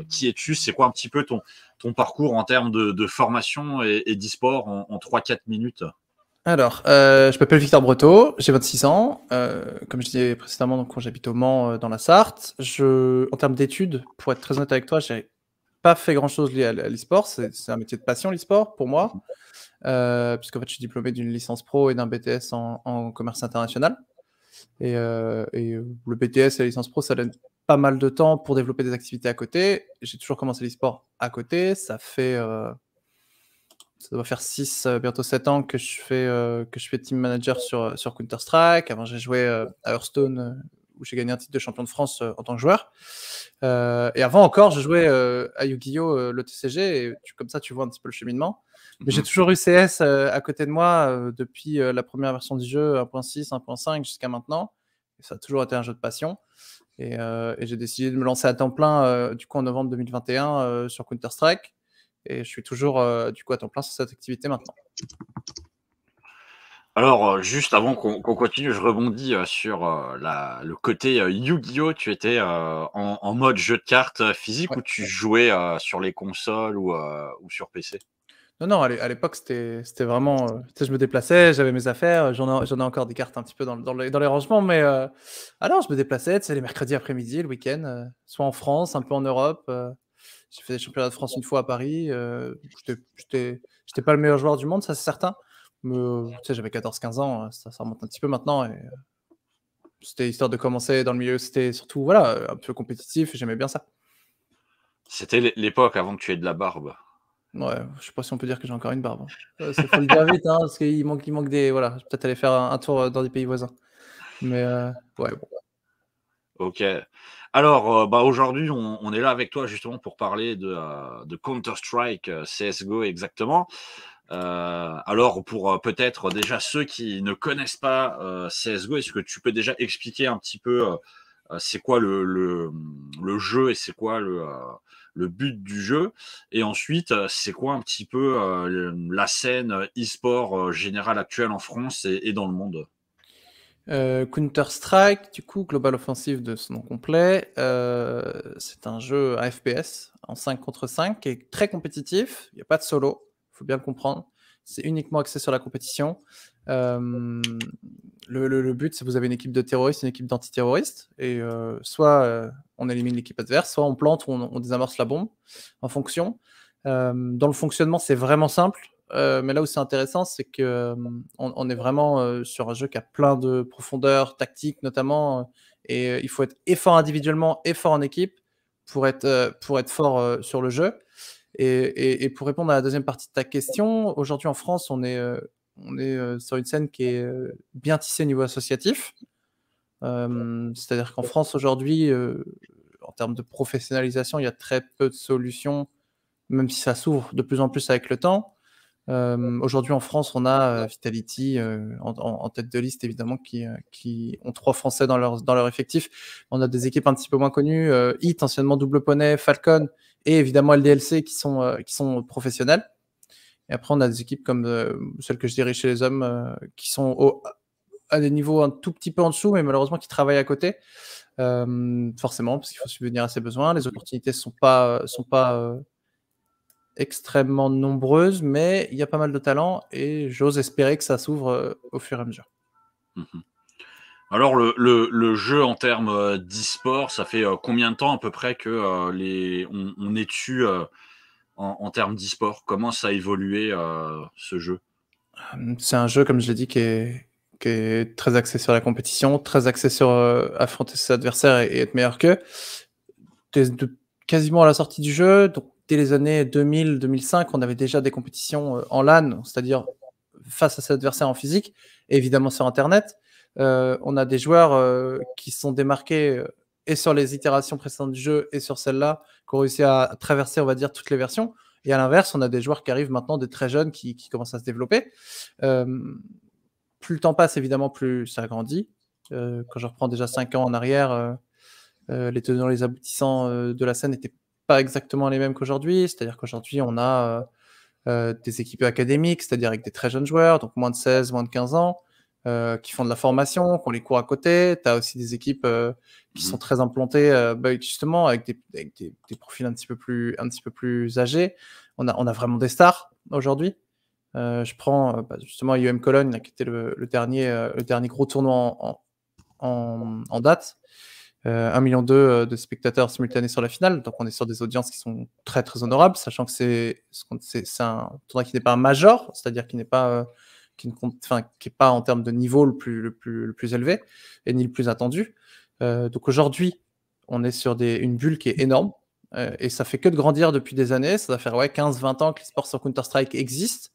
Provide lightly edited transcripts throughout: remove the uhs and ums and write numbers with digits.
Qui es-tu? C'est quoi un petit peu ton parcours en termes de formation et d'e-sport en 3-4 minutes? Alors, je m'appelle Victor Breteau, j'ai 26 ans. Comme je disais précédemment, donc, quand j'habite au Mans, dans la Sarthe. En termes d'études, pour être très honnête avec toi, j'ai pas fait grand-chose lié à l'e-sport. C'est un métier de passion, l'e-sport, pour moi. Puisqu'en fait, je suis diplômé d'une licence pro et d'un BTS en commerce international. Le BTS et la licence pro, ça donne pas mal de temps pour développer des activités à côté. J'ai toujours commencé l'e-sport à côté. Ça doit faire 6, bientôt 7 ans que je fais team manager sur Counter-Strike. Avant, j'ai joué à Hearthstone, où j'ai gagné un titre de champion de France en tant que joueur. Et avant encore, je jouais à Yu-Gi-Oh! Le TCG, et comme ça, tu vois un petit peu le cheminement. Mais j'ai toujours eu CS à côté de moi depuis la première version du jeu, 1.6, 1.5, jusqu'à maintenant. Et ça a toujours été un jeu de passion. Et j'ai décidé de me lancer à temps plein du coup en novembre 2021 sur Counter-Strike. Et je suis toujours du coup à temps plein sur cette activité maintenant. Alors, juste avant qu'on continue, je rebondis sur le côté Yu-Gi-Oh! Tu étais en mode jeu de cartes physique Ouais. ou tu jouais sur les consoles ou sur PC? Non, à l'époque, c'était vraiment, tu sais, je me déplaçais, j'avais mes affaires, j'en ai encore des cartes un petit peu dans les rangements, mais non, je me déplaçais, tu sais, les mercredis après-midi, le week-end, soit en France, un peu en Europe. J'ai fait des championnats de France une fois à Paris. J'étais pas le meilleur joueur du monde, ça, c'est certain. Mais tu sais, j'avais 14-15 ans, ça remonte un petit peu maintenant. Et c'était histoire de commencer dans le milieu. C'était surtout, voilà, un peu compétitif, et j'aimais bien ça. C'était l'époque avant que tu aies de la barbe. Ouais, je sais pas si on peut dire que j'ai encore une barbe, hein. Ça, faut le dire vite, hein, parce qu'il manque des, voilà, je vais peut-être aller faire un tour dans des pays voisins. Mais ouais, bon. OK. Alors, aujourd'hui, on est là avec toi justement pour parler de Counter-Strike, CS:GO exactement. Alors pour, peut-être déjà ceux qui ne connaissent pas, CS:GO, est-ce que tu peux déjà expliquer un petit peu, c'est quoi le jeu et c'est quoi le but du jeu? Et ensuite, c'est quoi un petit peu, la scène, e-sport, générale actuelle en France et dans le monde? Counter-Strike, du coup, Global Offensive de son nom complet, c'est un jeu à FPS en 5 contre 5 qui est très compétitif. Il y a pas de solo, faut bien le comprendre. C'est uniquement axé sur la compétition. Le but, c'est que vous avez une équipe de terroristes, une équipe d'antiterroristes, et soit on élimine l'équipe adverse, soit on plante ou on désamorce la bombe, en fonction. Dans le fonctionnement, c'est vraiment simple. Mais là où c'est intéressant, c'est que on est vraiment sur un jeu qui a plein de profondeur tactique notamment, et il faut être et fort individuellement et fort en équipe pour être fort sur le jeu. Et pour répondre à la deuxième partie de ta question, aujourd'hui en France, on est sur une scène qui est bien tissée au niveau associatif. C'est-à-dire qu'en France aujourd'hui, en termes de professionnalisation, il y a très peu de solutions, même si ça s'ouvre de plus en plus avec le temps. Aujourd'hui en France, on a Vitality en tête de liste évidemment, qui ont 3 Français dans leur effectif. On a des équipes un petit peu moins connues, Hit, anciennement Double Poney, Falcon, et évidemment LDLC qui sont professionnels. Et après, on a des équipes comme celles que je dirais chez les hommes, qui sont à des niveaux un tout petit peu en dessous, mais malheureusement qui travaillent à côté. Forcément, parce qu'il faut subvenir à ses besoins. Les opportunités sont pas extrêmement nombreuses, mais il y a pas mal de talent, et j'ose espérer que ça s'ouvre au fur et à mesure. Mmh. Alors le jeu en termes, d'e-sport, ça fait, combien de temps à peu près que, on est dessus, en termes d'e-sport? Comment ça a évolué, ce jeu? C'est un jeu, comme je l'ai dit, qui est très axé sur la compétition, très axé sur affronter ses adversaires et être meilleur qu'eux. Quasiment à la sortie du jeu, donc dès les années 2000-2005, on avait déjà des compétitions en LAN, c'est-à-dire face à ses adversaires en physique, et évidemment sur Internet. On a des joueurs qui se sont démarqués et sur les itérations précédentes du jeu et sur celle-là, qui ont réussi à traverser, on va dire, toutes les versions. Et à l'inverse, on a des joueurs qui arrivent maintenant, des très jeunes, qui commencent à se développer. Euh, Plus le temps passe, évidemment, plus ça grandit. Quand je reprends déjà 5 ans en arrière, les tenants, les aboutissants de la scène n'étaient pas exactement les mêmes qu'aujourd'hui. C'est-à-dire qu'aujourd'hui, on a des équipes académiques, c'est-à-dire avec des très jeunes joueurs, donc moins de 16, moins de 15 ans. qui font de la formation, qui ont les cours à côté. Tu as aussi des équipes qui sont très implantées, justement, avec des profils un petit peu plus âgés. On a vraiment des stars aujourd'hui. Je prends justement IEM Cologne, là, qui était le dernier gros tournoi en date. 1,2 million de spectateurs simultanés sur la finale. Donc, on est sur des audiences qui sont très, très honorables, sachant que c'est un tournoi qui n'est pas un major, c'est-à-dire qui n'est pas, qui est pas en termes de niveau le plus élevé et ni le plus attendu. Donc, aujourd'hui, on est sur une bulle qui est énorme et ça fait que de grandir depuis des années. Ça va faire 15-20 ans que les sports sur Counter-Strike existent.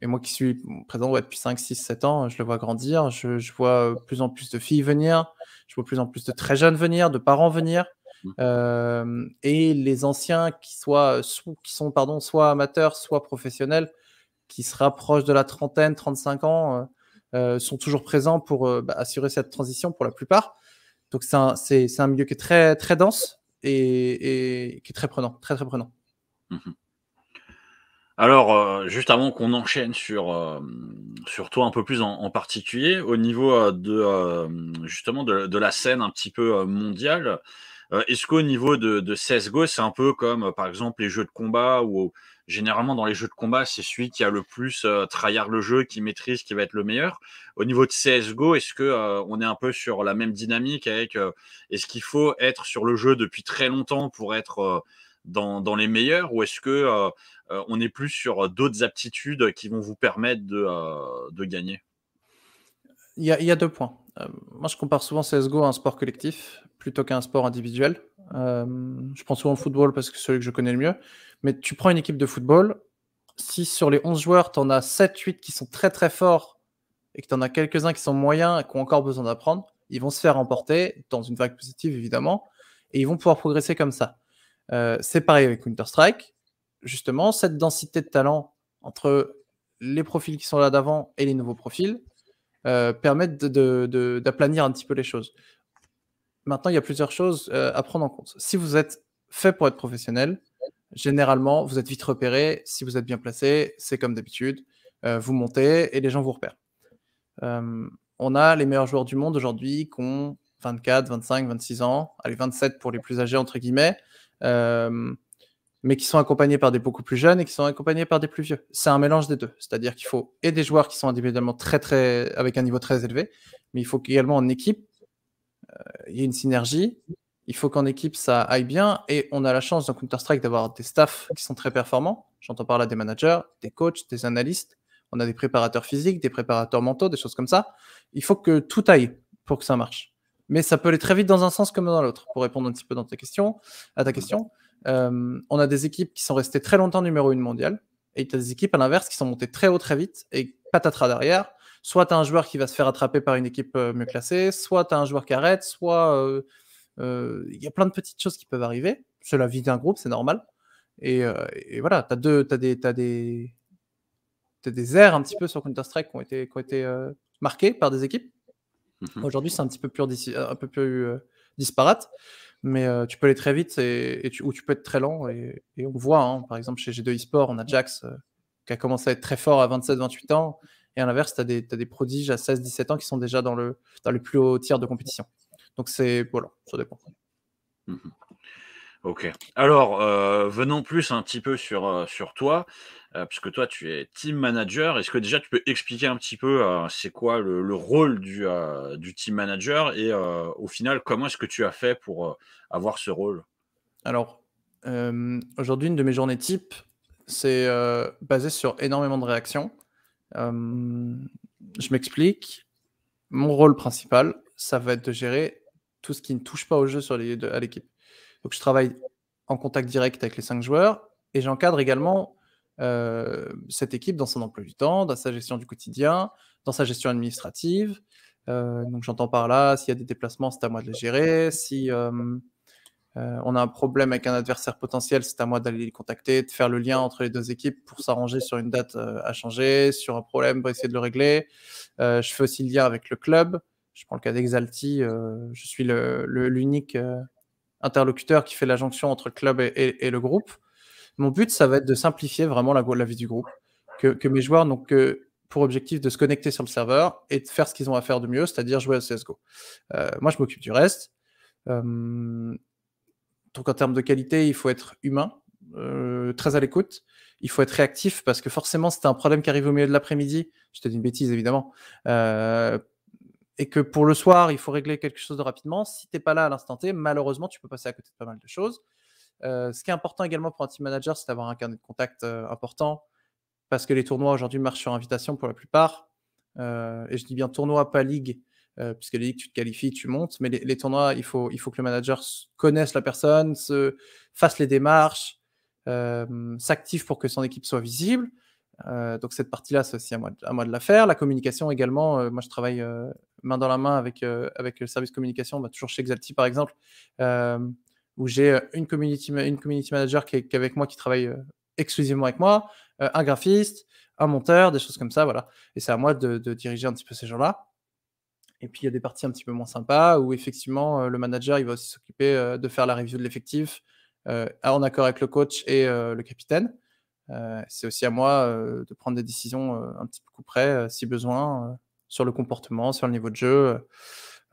Et moi qui suis présent depuis 5, 6, 7 ans, je le vois grandir. Je vois plus en plus de filles venir. Je vois plus en plus de très jeunes venir, de parents venir. Et les anciens qui sont soit amateurs, soit professionnels, qui se rapprochent de la trentaine, 35 ans, sont toujours présents pour assurer cette transition pour la plupart. Donc c'est un milieu qui est très, très dense et qui est très prenant, très, très prenant. Alors, juste avant qu'on enchaîne sur toi un peu plus en particulier, au niveau justement de la scène un petit peu mondiale, est-ce qu'au niveau de CSGO, c'est un peu comme par exemple les jeux de combat où généralement dans les jeux de combat, c'est celui qui a le plus tryhard le jeu, qui maîtrise, qui va être le meilleur. Au niveau de CSGO, est-ce que on est un peu sur la même dynamique avec est-ce qu'il faut être sur le jeu depuis très longtemps pour être dans les meilleurs, ou est-ce que on est plus sur d'autres aptitudes qui vont vous permettre de gagner? Il y a 2 points. Moi, je compare souvent CSGO à un sport collectif plutôt qu'à un sport individuel. Je prends souvent le football parce que c'est celui que je connais le mieux. Mais tu prends une équipe de football, si sur les 11 joueurs, tu en as 7-8 qui sont très très forts et que tu en as quelques-uns qui sont moyens et qui ont encore besoin d'apprendre, ils vont se faire emporter dans une vague positive évidemment et ils vont pouvoir progresser comme ça. C'est pareil avec Counter-Strike. Justement, cette densité de talent entre les profils qui sont là d'avant et les nouveaux profils permettent d'aplanir un petit peu les choses. Maintenant, il y a plusieurs choses à prendre en compte. Si vous êtes fait pour être professionnel, généralement, vous êtes vite repéré. Si vous êtes bien placé, c'est comme d'habitude. Vous montez et les gens vous repèrent. On a les meilleurs joueurs du monde aujourd'hui qui ont 24, 25, 26 ans, allez, 27 pour les plus âgés, entre guillemets, mais qui sont accompagnés par des beaucoup plus jeunes et qui sont accompagnés par des plus vieux. C'est un mélange des deux. C'est-à-dire qu'il faut et des joueurs qui sont individuellement très, avec un niveau très élevé, mais il faut qu'également en équipe, il y ait une synergie. Il faut qu'en équipe, ça aille bien. Et on a la chance dans Counter-Strike d'avoir des staffs qui sont très performants. J'entends par là des managers, des coachs, des analystes. On a des préparateurs physiques, des préparateurs mentaux, des choses comme ça. Il faut que tout aille pour que ça marche. Mais ça peut aller très vite dans un sens comme dans l'autre. Pour répondre un petit peu à ta question, on a des équipes qui sont restées très longtemps numéro 1 mondiale. Et tu as des équipes à l'inverse qui sont montées très haut très vite et patatras derrière. Soit tu as un joueur qui va se faire attraper par une équipe mieux classée, soit tu as un joueur qui arrête, soit il y a plein de petites choses qui peuvent arriver. C'est la vie d'un groupe, c'est normal. Et voilà, tu as des airs un petit peu sur Counter-Strike qui ont été marqués par des équipes. Aujourd'hui, c'est un petit peu plus disparate, mais tu peux aller très vite ou tu peux être très lent. Et on voit, hein, par exemple, chez G2 eSport, on a Jax qui a commencé à être très fort à 27-28 ans. Et à l'inverse, tu as des prodiges à 16-17 ans qui sont déjà dans le plus haut tiers de compétition. Donc, voilà, ça dépend. Ok. Alors, venons plus un petit peu sur toi, puisque toi, tu es team manager. Est-ce que déjà tu peux expliquer un petit peu c'est quoi le rôle du team manager et au final, comment est-ce que tu as fait pour avoir ce rôle? Alors, aujourd'hui, une de mes journées type, c'est basé sur énormément de réactions. Je m'explique. Mon rôle principal, ça va être de gérer tout ce qui ne touche pas au jeu à l'équipe. Donc, je travaille en contact direct avec les 5 joueurs et j'encadre également cette équipe dans son emploi du temps, dans sa gestion du quotidien, dans sa gestion administrative. Donc, j'entends par là, s'il y a des déplacements, c'est à moi de les gérer. Si on a un problème avec un adversaire potentiel, c'est à moi d'aller les contacter, de faire le lien entre les 2 équipes pour s'arranger sur une date à changer, sur un problème pour essayer de le régler. Je fais aussi le lien avec le club. Je prends le cas d'Exalti, je suis l'unique interlocuteur qui fait la jonction entre le club et le groupe. Mon but, ça va être de simplifier vraiment la vie du groupe, que mes joueurs n'ont que pour objectif de se connecter sur le serveur et de faire ce qu'ils ont à faire de mieux, c'est-à-dire jouer à CSGO. Moi, je m'occupe du reste. Donc, en termes de qualité, il faut être humain, très à l'écoute. Il faut être réactif parce que forcément, si tu as un problème qui arrive au milieu de l'après-midi, je te dis une bêtise évidemment, et que pour le soir, il faut régler quelque chose de rapidement, si tu n'es pas là à l'instant T, malheureusement, tu peux passer à côté de pas mal de choses. Ce qui est important également pour un team manager, c'est d'avoir un carnet de contact important parce que les tournois aujourd'hui marchent sur invitation pour la plupart. Et je dis bien tournoi, pas ligue, puisque les ligues, tu te qualifies, tu montes. Mais les tournois, il faut que le manager connaisse la personne, fasse les démarches, s'active pour que son équipe soit visible. Donc cette partie-là, c'est aussi à moi de la faire. La communication également, moi je travaille main dans la main avec le service communication, toujours chez Exalti par exemple, où j'ai une community manager qui est avec moi, qui travaille exclusivement avec moi, un graphiste, un monteur, des choses comme ça, voilà. Et c'est à moi de diriger un petit peu ces gens-là. Et puis il y a des parties un petit peu moins sympas où effectivement le manager il va aussi s'occuper de faire la review de l'effectif en accord avec le coach et le capitaine. C'est aussi à moi de prendre des décisions un petit peu coup près si besoin sur le comportement, sur le niveau de jeu,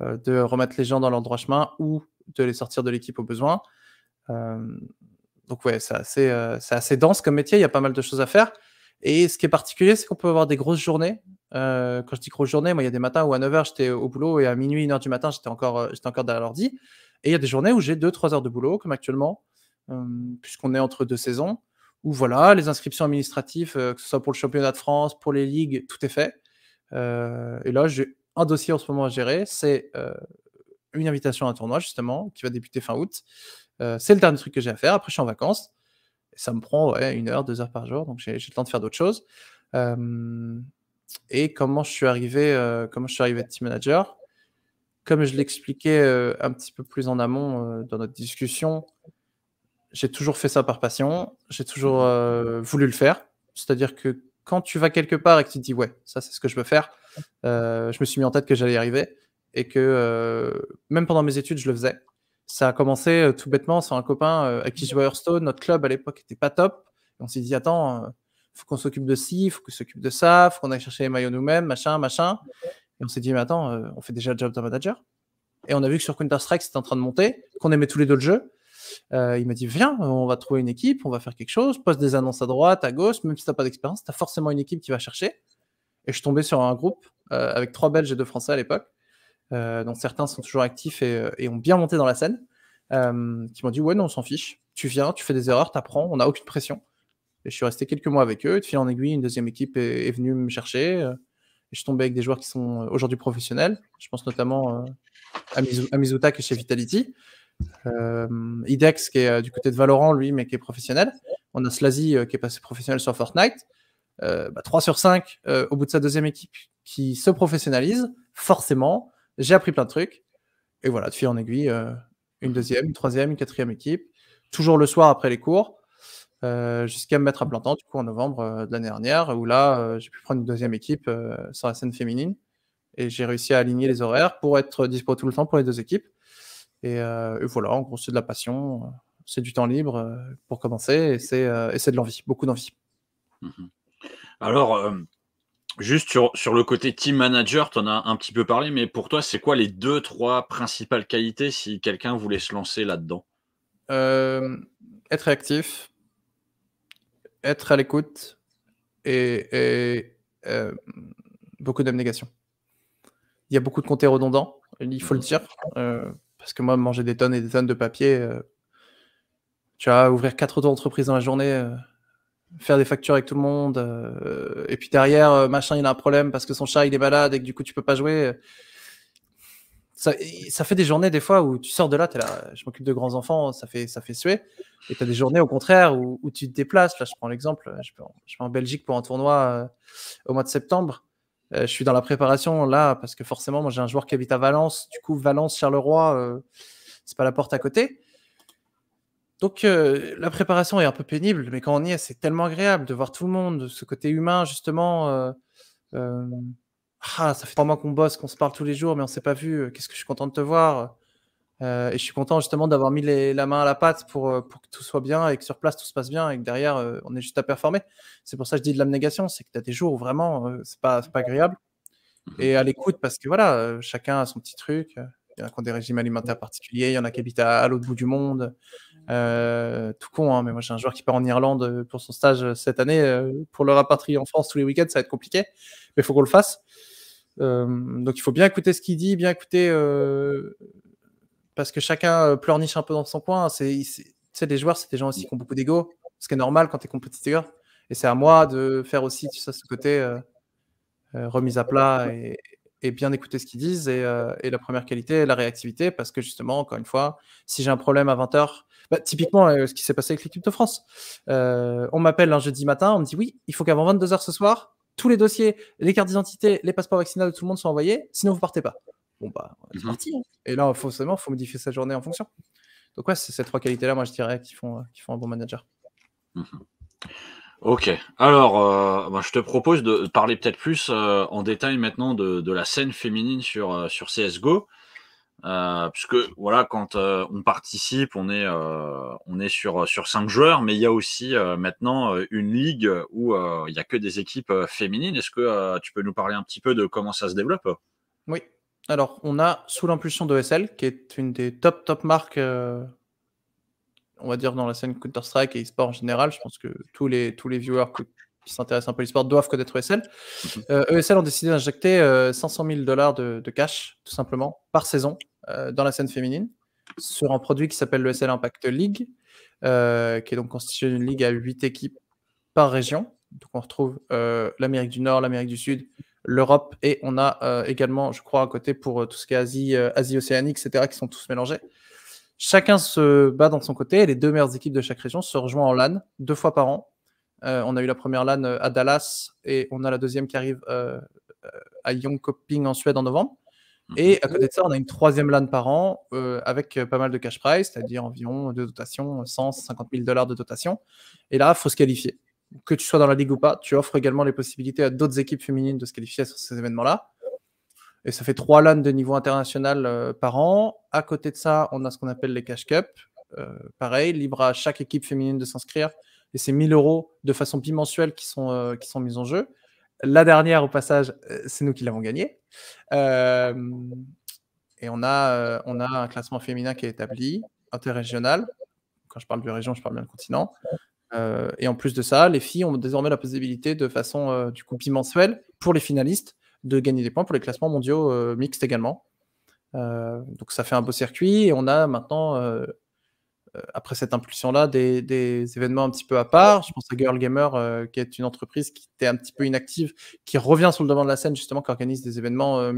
de remettre les gens dans leur droit chemin ou de les sortir de l'équipe au besoin. Donc ouais, c'est assez dense comme métier, il y a pas mal de choses à faire. Et ce qui est particulier, c'est qu'on peut avoir des grosses journées. Quand je dis grosse journée, moi, il y a des matins où à 9h, j'étais au boulot et à minuit, 1h du matin, j'étais encore derrière l'ordi. Et il y a des journées où j'ai 2-3 heures de boulot, comme actuellement, puisqu'on est entre deux saisons, où voilà, les inscriptions administratives, que ce soit pour le championnat de France, pour les ligues, tout est fait. Et là, j'ai un dossier en ce moment à gérer, c'est une invitation à un tournoi, justement, qui va débuter fin août. C'est le dernier truc que j'ai à faire. Après, je suis en vacances. Et ça me prend 1 heure, 2 heures par jour, donc j'ai le temps de faire d'autres choses. Et comment je suis arrivé team manager? Comme je l'expliquais un petit peu plus en amont dans notre discussion, j'ai toujours fait ça par passion. J'ai toujours voulu le faire. C'est-à-dire que quand tu vas quelque part et que tu te dis ouais, ça c'est ce que je veux faire, je me suis mis en tête que j'allais y arriver et que même pendant mes études, je le faisais. Ça a commencé tout bêtement sur un copain avec qui je jouais à Hearthstone. Notre club à l'époque était pas top. Et on s'est dit attends, faut qu'on s'occupe de ci, faut qu'on s'occupe de ça, faut qu'on aille chercher les maillots nous-mêmes, machin. Et on s'est dit mais attends, on fait déjà le job d'un manager. Et on a vu que sur Counter-Strike c'était en train de monter, qu'on aimait tous les deux le jeu. Il m'a dit viens, on va trouver une équipe, on va faire quelque chose, poste des annonces à droite, à gauche, même si t'as pas d'expérience, t'as forcément une équipe qui va chercher. Et je suis tombé sur un groupe avec 3 Belges et 2 Français à l'époque, dont certains sont toujours actifs et ont bien monté dans la scène, qui m'ont dit ouais non on s'en fiche, tu viens, tu fais des erreurs, t'apprends, on n'a aucune pression. Et je suis resté quelques mois avec eux, de fil en aiguille, une deuxième équipe est venue me chercher, et je suis tombé avec des joueurs qui sont aujourd'hui professionnels, je pense notamment à Mizuta qui est chez Vitality, Idex qui est du côté de Valorant lui mais qui est professionnel, on a Slazy qui est passé professionnel sur Fortnite. 3 sur 5 au bout de sa deuxième équipe qui se professionnalise, forcément, j'ai appris plein de trucs. Et voilà, de fil en aiguille, une deuxième, une troisième, une quatrième équipe, toujours le soir après les cours, jusqu'à me mettre à plein temps, du coup, en novembre de l'année dernière, où là, j'ai pu prendre une deuxième équipe sur la scène féminine. Et j'ai réussi à aligner les horaires pour être dispo tout le temps pour les deux équipes. Et voilà, en gros, c'est de la passion, c'est du temps libre pour commencer, et c'est de l'envie, beaucoup d'envie. Alors, juste sur le côté team manager, tu en as un petit peu parlé, mais pour toi, c'est quoi les 2-3 principales qualités si quelqu'un voulait se lancer là-dedans? Être réactif, être à l'écoute et beaucoup d'abnégation. Il y a beaucoup de comptes redondants, il faut le dire, parce que moi, manger des tonnes et des tonnes de papier, tu vas ouvrir 4 auto-entreprises dans la journée, faire des factures avec tout le monde, et puis derrière, machin, il a un problème parce que son chat, il est malade et que du coup, tu peux pas jouer. Ça fait des journées, des fois, où tu sors de là, tu es là, je m'occupe de grands enfants, ça fait suer. Et tu as des journées, au contraire, où tu te déplaces. Là, je prends l'exemple, je vais en Belgique pour un tournoi au mois de septembre. Je suis dans la préparation, là, parce que forcément, moi, j'ai un joueur qui habite à Valence. Du coup, Valence, Charleroi, c'est pas la porte à côté. Donc, la préparation est un peu pénible, mais quand on y est, c'est tellement agréable de voir tout le monde, ce côté humain, justement. Ça fait 3 mois qu'on bosse, qu'on se parle tous les jours, mais on s'est pas vu. Qu'est-ce que je suis content de te voir. Et je suis content justement d'avoir mis la main à la pâte pour que tout soit bien et que sur place tout se passe bien et que derrière on est juste à performer. C'est pour ça que je dis de l'abnégation, c'est que tu as des jours où vraiment c'est pas agréable. Et à l'écoute parce que voilà, chacun a son petit truc. Il y en a qui ont des régimes alimentaires particuliers, il y en a qui habitent à l'autre bout du monde. Tout con, hein, mais moi j'ai un joueur qui part en Irlande pour son stage cette année. Pour le rapatrier en France tous les week-ends, ça va être compliqué, mais il faut qu'on le fasse. Donc il faut bien écouter ce qu'il dit, bien écouter parce que chacun pleurniche un peu dans son coin. Tu sais, les joueurs, c'est des gens aussi qui ont beaucoup d'ego, ce qui est normal quand tu es compétiteur. Et c'est à moi de faire aussi tu sais, ce côté remise à plat et bien écouter ce qu'ils disent. Et la première qualité, la réactivité, parce que justement, encore une fois, si j'ai un problème à 20h, bah, typiquement ce qui s'est passé avec l'équipe de France, on m'appelle un jeudi matin, on me dit oui, il faut qu'avant 22h ce soir, tous les dossiers, les cartes d'identité, les passeports vaccinaux de tout le monde soient envoyés, sinon vous partez pas. Bon, bah, c'est parti. Hein. Et là, forcément, il faut modifier sa journée en fonction. Donc, ouais, c'est ces trois qualités-là, moi, je dirais, qui font un bon manager. Ok. Alors, je te propose de parler peut-être plus en détail maintenant de la scène féminine sur CSGO. Puisque voilà, quand on participe, on est sur 5 joueurs, mais il y a aussi maintenant une ligue où il n'y a que des équipes féminines. Est-ce que tu peux nous parler un petit peu de comment ça se développe? Oui. Alors, on a sous l'impulsion de ESL, qui est une des top marques, on va dire, dans la scène Counter-Strike et e-sport en général. Je pense que tous les viewers qui s'intéressent un peu à l'e-sport doivent connaître ESL. ESL ont décidé d'injecter $500 000 de cash, tout simplement, par saison, dans la scène féminine, sur un produit qui s'appelle le ESL Impact League, qui est donc constitué d'une ligue à 8 équipes par région. Donc on retrouve l'Amérique du Nord, l'Amérique du Sud, l'Europe, et on a également, je crois, à côté pour tout ce qui est Asie océanique, etc., qui sont tous mélangés. Chacun se bat dans son côté, et les deux meilleures équipes de chaque région se rejoignent en LAN 2 fois par an. On a eu la première LAN à Dallas, et on a la deuxième qui arrive à Jönköping en Suède en novembre. Et à côté de ça, on a une troisième LAN par an avec pas mal de cash prize, c'est-à-dire environ de dotation, 150 000 $ de dotation. Et là, il faut se qualifier. Que tu sois dans la ligue ou pas, tu offres également les possibilités à d'autres équipes féminines de se qualifier sur ces événements-là. Et ça fait 3 LAN de niveau international par an. À côté de ça, on a ce qu'on appelle les Cash Cup. Pareil, libre à chaque équipe féminine de s'inscrire. Et c'est 1 000 € de façon bimensuelle qui sont mis en jeu. La dernière, au passage, c'est nous qui l'avons gagnée. Et on a un classement féminin qui est établi, interrégional. Quand je parle de région, je parle bien de continent. Et en plus de ça, les filles ont désormais la possibilité de façon du coup bimensuelle pour les finalistes de gagner des points pour les classements mondiaux mixtes également. Donc ça fait un beau circuit et on a maintenant, après cette impulsion-là, des événements un petit peu à part. Je pense à Girl Gamer, qui est une entreprise qui était un petit peu inactive, qui revient sur le devant de la scène justement, qui organise des événements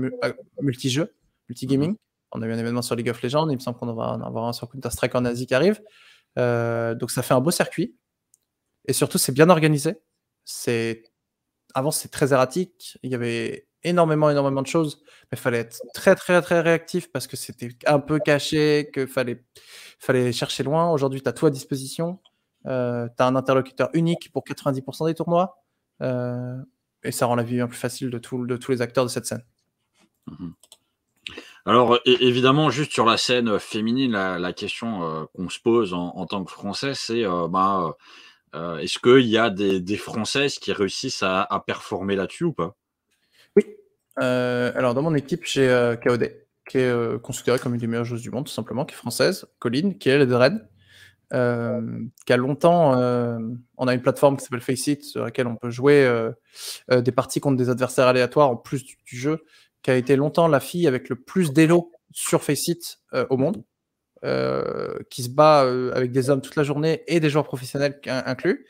multi-jeux, multi-gaming. On a eu un événement sur League of Legends, il me semble qu'on va en avoir un sur Counter-Strike en Asie qui arrive. Donc ça fait un beau circuit. Et surtout, c'est bien organisé. Avant, c'était très erratique. Il y avait énormément de choses. Mais il fallait être très réactif parce que c'était un peu caché, qu'il fallait chercher loin. Aujourd'hui, tu as tout à disposition. Tu as un interlocuteur unique pour 90% des tournois. Et ça rend la vie bien plus facile de tous les acteurs de cette scène. Alors, évidemment, juste sur la scène féminine, la question qu'on se pose en tant que Français, c'est est-ce qu'il y a des Françaises qui réussissent à performer là-dessus ou pas? Oui. Alors, dans mon équipe, j'ai KOD, qui est considérée comme une des meilleures joueuses du monde, tout simplement, qui est française. Colline, qui est elle de Rennes, qui a longtemps... on a une plateforme qui s'appelle Faceit, sur laquelle on peut jouer des parties contre des adversaires aléatoires en plus du jeu, qui a été longtemps la fille avec le plus d'élo sur Faceit au monde, qui se bat avec des hommes toute la journée et des joueurs professionnels inclus.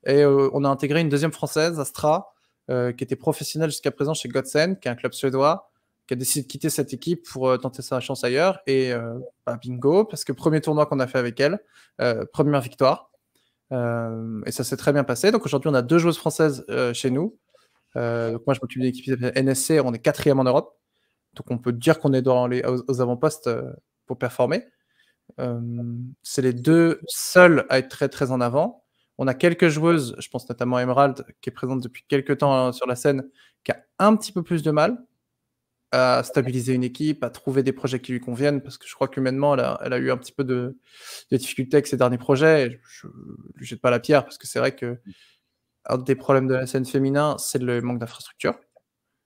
Et on a intégré une deuxième française, Astra, qui était professionnelle jusqu'à présent chez Godsend, qui est un club suédois, qui a décidé de quitter cette équipe pour tenter sa chance ailleurs. Et bingo, parce que premier tournoi qu'on a fait avec elle, première victoire. Et ça s'est très bien passé. Donc aujourd'hui, on a 2 joueuses françaises chez nous. Donc moi, je m'occupe d'une équipe qui s'appelle NSC, on est 4e en Europe. Donc on peut dire qu'on est aux avant-postes pour performer. C'est les 2 seuls à être très en avant. On a quelques joueuses, je pense notamment à Emerald, qui est présente depuis quelques temps sur la scène, qui a un petit peu plus de mal. à stabiliser une équipe, à trouver des projets qui lui conviennent, parce que je crois qu'humainement, elle a eu un petit peu de difficultés avec ses derniers projets. Et je lui jette pas la pierre, parce que c'est vrai que un des problèmes de la scène féminin, c'est le manque d'infrastructure.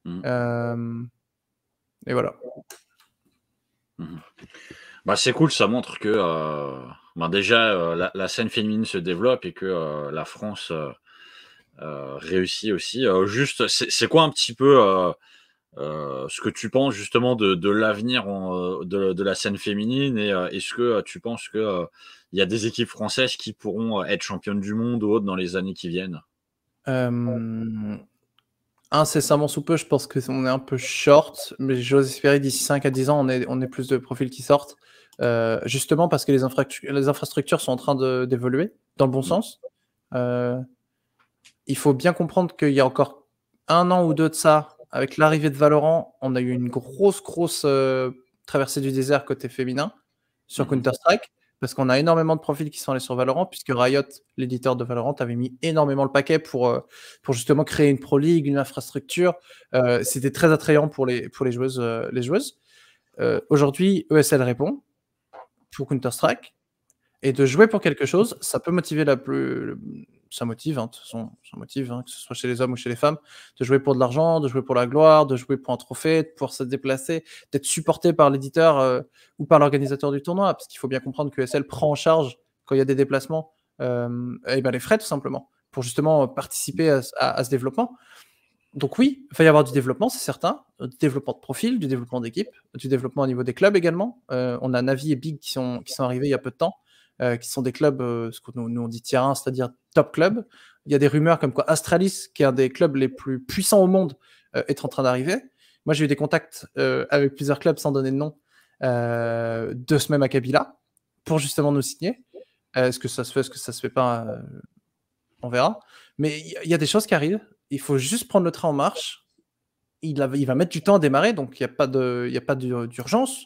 Mmh. Et voilà. Mmh. Bah, c'est cool, ça montre que, ben, déjà, la scène féminine se développe et que, la France, réussit aussi. Juste, c'est quoi un petit peu, ce que tu penses justement de l'avenir de la scène féminine et est-ce que tu penses que, il y a des équipes françaises qui pourront, être championnes du monde ou autres dans les années qui viennent? Hem, Incessamment sous peu, je pense qu'on est un peu short, mais j'ose espérer d'ici 5 à 10 ans, on ait plus de profils qui sortent. Justement parce que les infrastructures sont en train d'évoluer dans le bon Mmh. sens. Heu, il faut bien comprendre qu'il y a encore 1 an ou 2 de ça, avec l'arrivée de Valorant, on a eu une grosse, traversée du désert côté féminin sur Mmh. Counter Strike, parce qu'on a énormément de profils qui sont allés sur Valorant, puisque Riot, l'éditeur de Valorant, avait mis énormément le paquet pour justement créer une pro league, une infrastructure. C'était très attrayant pour les joueuses, Aujourd'hui, ESL répond pour Counter Strike. Et de jouer pour quelque chose, ça peut motiver ça motive, hein, de toute façon, ça motive, hein, que ce soit chez les hommes ou chez les femmes, de jouer pour de l'argent, de jouer pour la gloire, de jouer pour un trophée, de pouvoir se déplacer, d'être supporté par l'éditeur ou par l'organisateur du tournoi, parce qu'il faut bien comprendre que ESL prend en charge, quand il y a des déplacements, et ben les frais tout simplement, pour justement participer à ce développement. Donc oui, il va y avoir du développement, c'est certain, du développement de profil, du développement d'équipe, du développement au niveau des clubs également. On a Navi et Big qui sont arrivés il y a peu de temps, qui sont des clubs, ce que nous on dit tier 1, c'est-à-dire top club. Il y a des rumeurs comme quoi Astralis, qui est un des clubs les plus puissants au monde, est en train d'arriver. Moi, j'ai eu des contacts avec plusieurs clubs, sans donner de nom, de ce même Akabila, pour justement nous signer. Est-ce que ça se fait, est-ce que ça se fait pas, on verra. Mais il y a des choses qui arrivent. Il faut juste prendre le train en marche. Il va mettre du temps à démarrer, donc il y a pas d'urgence.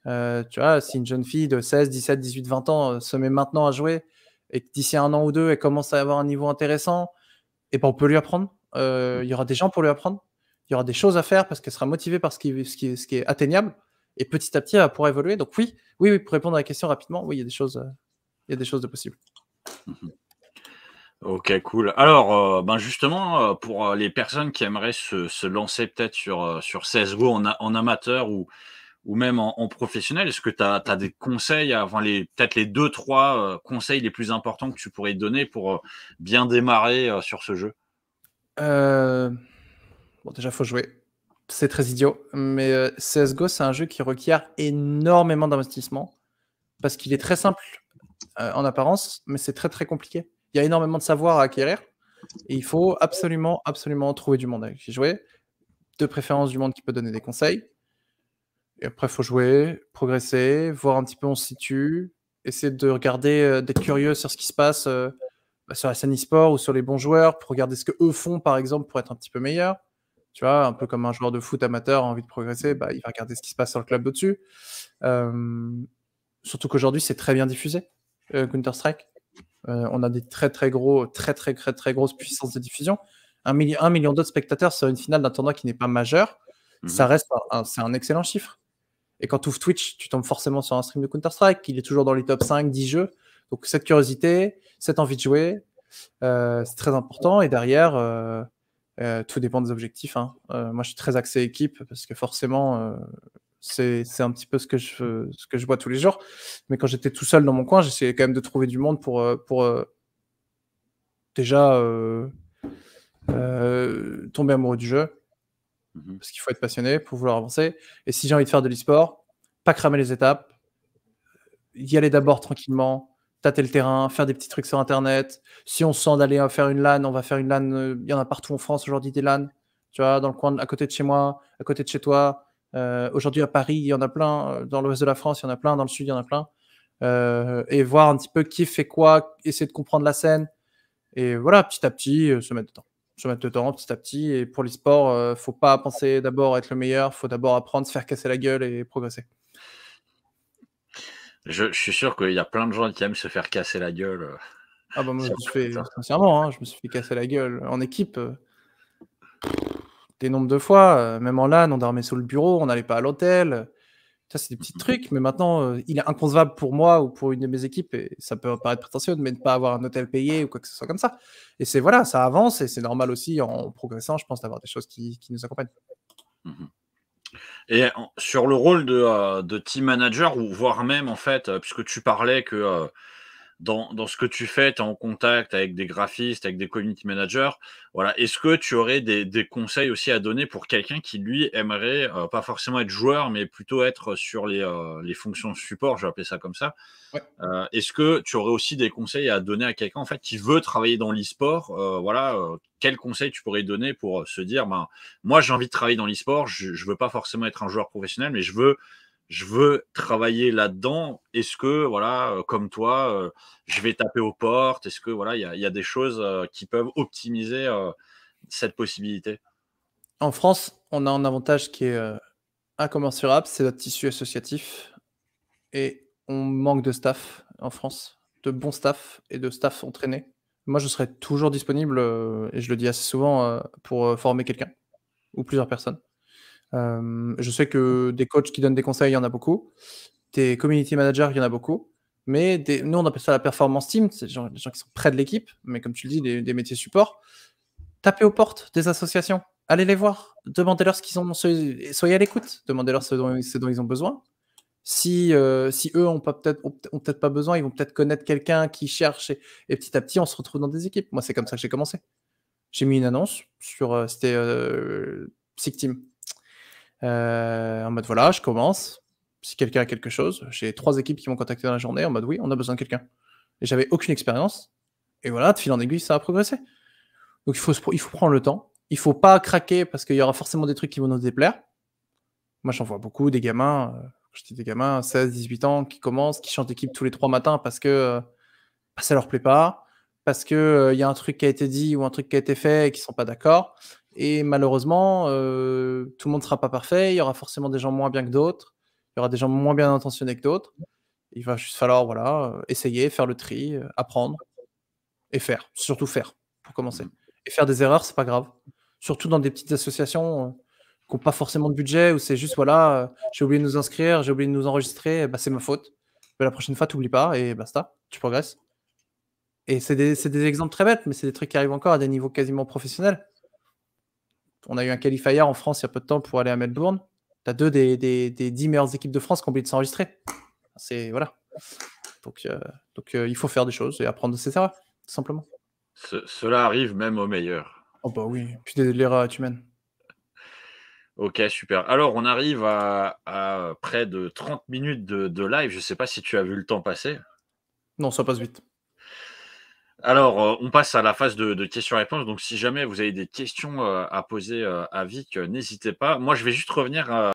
Tu vois, si une jeune fille de 16, 17, 18, 20 ans se met maintenant à jouer et que d'ici 1 an ou 2, elle commence à avoir un niveau intéressant, et ben on peut lui apprendre. Il y aura des gens pour lui apprendre. Il y aura des choses à faire parce qu'elle sera motivée par ce qui est atteignable. Et petit à petit, elle va pouvoir évoluer. Donc oui, pour répondre à la question rapidement, oui, il y a des choses de possibles. Mmh. OK, cool. Alors, ben, justement, pour, les personnes qui aimeraient se lancer peut-être sur CS:GO en amateur ou même en professionnel, est-ce que tu as des conseils, enfin peut-être les 2-3 conseils les plus importants que tu pourrais donner pour, bien démarrer, sur ce jeu? Heu, bon, déjà, faut jouer. C'est très idiot, mais CS:GO, c'est un jeu qui requiert énormément d'investissement parce qu'il est très simple, en apparence, mais c'est très, très compliqué. Il y a énormément de savoir à acquérir et il faut absolument, absolument trouver du monde avec qui jouer, de préférence du monde qui peut donner des conseils. Et après, il faut jouer, progresser, voir un petit peu où on se situe, essayer de regarder, d'être curieux sur ce qui se passe, sur la scène e-sport ou sur les bons joueurs pour regarder ce qu'eux font, par exemple, pour être un petit peu meilleur. Tu vois? Un peu comme un joueur de foot amateur a envie de progresser, bah, il va regarder ce qui se passe sur le club d'au-dessus. Hem, Surtout qu'aujourd'hui, c'est très bien diffusé, Counter Strike. On a des très, très gros très grosses puissances de diffusion. 1 million de spectateurs sur une finale d'un tournoi qui n'est pas majeur, Mmh. ça reste c'est un excellent chiffre. Et quand tu ouvres Twitch, tu tombes forcément sur un stream de Counter Strike, il est toujours dans les top 5, 10 jeux. Donc cette curiosité, cette envie de jouer, c'est très important. Et derrière, tout dépend des objectifs, hein. Moi, je suis très axé équipe parce que forcément, c'est un petit peu ce que je vois tous les jours. Mais quand j'étais tout seul dans mon coin, j'essayais quand même de trouver du monde pour déjà tomber amoureux du jeu, Mmh. parce qu'il faut être passionné pour vouloir avancer. Et si j'ai envie de faire de l'e-sport, pas cramer les étapes, y aller d'abord tranquillement, tâter le terrain, faire des petits trucs sur internet. Si on se sent d'aller faire une LAN, on va faire une LAN, il y en a partout en France aujourd'hui des LAN, tu vois? Dans le coin à côté de chez moi, à côté de chez toi. Aujourd'hui à Paris, il y en a plein, dans l'ouest de la France, il y en a plein, dans le sud, il y en a plein. Et voir un petit peu qui fait quoi, essayer de comprendre la scène et voilà, petit à petit, se mettre dedans. Se mettre dedans petit à petit. Et pour l'e-sport, faut pas penser d'abord être le meilleur, faut d'abord apprendre, se faire casser la gueule et progresser. Je suis sûr qu'il y a plein de gens qui aiment se faire casser la gueule, Ah bah, moi, je sur me suis Twitter. fait sincèrement, hein, je me suis fait casser la gueule en équipe, des nombres de fois, même en LAN, on dormait sous le bureau, on n'allait pas à l'hôtel. Ça, c'est des petits trucs, mais maintenant, il est inconcevable pour moi ou pour une de mes équipes, et ça peut paraître prétentieux, mais de ne pas avoir un hôtel payé ou quoi que ce soit comme ça. Et c'est voilà, ça avance et c'est normal aussi en progressant, je pense, d'avoir des choses qui nous accompagnent. Mhm. Et sur le rôle de team manager, ou voire même, en fait, puisque tu parlais que dans ce que tu fais, tu es en contact avec des graphistes, avec des community managers. Voilà. Est-ce que tu aurais des conseils aussi à donner pour quelqu'un qui, lui, aimerait pas forcément être joueur, mais plutôt être sur les fonctions de support, je vais appeler ça comme ça. Ouais. Est-ce que tu aurais aussi des conseils à donner à quelqu'un en fait qui veut travailler dans l'e-sport? Voilà, quels conseils tu pourrais donner pour se dire, ben, moi j'ai envie de travailler dans l'e-sport, je ne veux pas forcément être un joueur professionnel, mais je veux travailler là-dedans. Est-ce que, voilà, comme toi, je vais taper aux portes? Est-ce que, voilà, il y a des choses qui peuvent optimiser cette possibilité? En France, on a un avantage qui est incommensurable, c'est notre tissu associatif. Et on manque de staff en France, de bons staff et de staff entraînés. Moi, je serai toujours disponible, et je le dis assez souvent, pour, former quelqu'un ou plusieurs personnes. Je sais que des coachs qui donnent des conseils, il y en a beaucoup. Des community managers, il y en a beaucoup. Mais nous, on appelle ça la performance team, c'est les gens qui sont près de l'équipe, mais comme tu le dis, des métiers support. Tapez aux portes des associations, allez les voir, demandez-leur ce qu'ils ont, soyez à l'écoute, demandez-leur ce dont ils ont besoin. Si eux ont peut-être pas besoin, ils vont peut-être connaître quelqu'un qui cherche, et petit à petit, on se retrouve dans des équipes. Moi, c'est comme ça que j'ai commencé. J'ai mis une annonce sur, c'était, Sick Team. En mode voilà, je commence. Si quelqu'un a quelque chose, j'ai 3 équipes qui m'ont contacté dans la journée en mode oui, on a besoin de quelqu'un. Et j'avais aucune expérience. Et voilà, de fil en aiguille, ça a progressé. Donc il faut prendre le temps. Il faut pas craquer parce qu'il y aura forcément des trucs qui vont nous déplaire. Moi, j'en vois beaucoup, des gamins, j'étais des gamins, 16, 18 ans, qui commencent, qui changent d'équipe tous les 3 matins parce que ça leur plaît pas, parce que il y a un truc qui a été dit ou un truc qui a été fait et qu'ils sont pas d'accord. Et malheureusement, tout le monde sera pas parfait. Il y aura forcément des gens moins bien que d'autres. Il y aura des gens moins bien intentionnés que d'autres. Il va juste falloir, voilà, essayer, faire le tri, apprendre et faire. Surtout faire, pour commencer. Et faire des erreurs, c'est pas grave. Surtout dans des petites associations, qui ont pas forcément de budget, où c'est juste, voilà, j'ai oublié de nous inscrire, j'ai oublié de nous enregistrer, bah, c'est ma faute. Mais la prochaine fois, t'oublies pas et basta, tu progresses. Et c'est des exemples très bêtes, mais c'est des trucs qui arrivent encore à des niveaux quasiment professionnels. On a eu un qualifier en France il y a peu de temps pour aller à Melbourne. Tu as 2 des 10 meilleures équipes de France qui ont oublié de s'enregistrer. C'est voilà. Donc il faut faire des choses et apprendre de ses erreurs, tout simplement. Cela arrive même aux meilleurs. Oh bah oui, puis l'erreur est humaine. Ok, super. Alors, on arrive à près de 30 minutes de live. Je ne sais pas si tu as vu le temps passer. Non, ça passe vite. Alors, on passe à la phase de questions-réponses. Donc, si jamais vous avez des questions à poser à Vic, n'hésitez pas. Moi, je vais juste revenir